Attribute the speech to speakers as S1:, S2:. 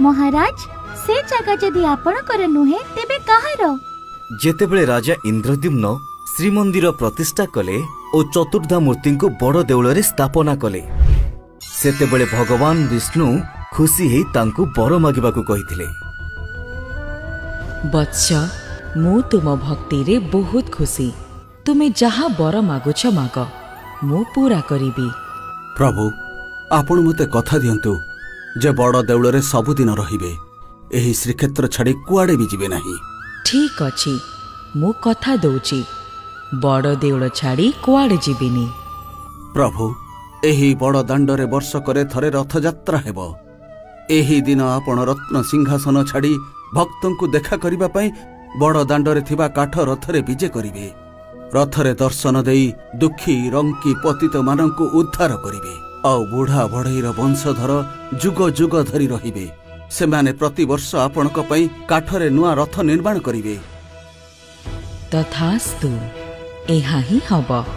S1: महाराज से जगह जदि आपणकर नुहे तेबे कहार?
S2: जेतेबेले राजा इंद्रद्युम्न श्रीमंदिर प्रतिष्ठा कले और चतुर्धा मूर्ति को बड़ देउल स्थापना कले सेतेबेले भगवान विष्णु खुशी ही तांकु बर मागिबाकू कहिथिले।
S3: वत्स मु तुम भक्ति रे बहुत खुशी, तुमे जहा बर मागुछ माग मु पूरा करिबी।
S4: प्रभु आपण मते कथा दियंतु जे बड़ देउल रे सबुदिन रहिबे, एही श्रीक्षेत्र छाड़ी कुआडे भी जिबे नाही।
S3: ठीक अछि मु कथा दउची, बड़ देउल छाड़ी कुआडे जिबिनी।
S4: प्रभु एही बड़ दांडरे वर्षकरे थरे रथ यात्रा हेबो। एही दिन आपण रत्न सिंहासन छाड़ी भक्तंकु देखा करिबा पई बड़ दांडरे थिबा काठ रथरे विजे करिवे। रथरे दर्शन देई दुखी रंकी पतित मानंकु उद्धार करिवे। आ बुढ़ा बढ़ईर वंशधर जुग जुग धरी रहिबे। सेमाने प्रति वर्ष आपणक पई काठरे नुआ रथ निर्माण करिवे।
S3: तथास्तु एहा ही हब।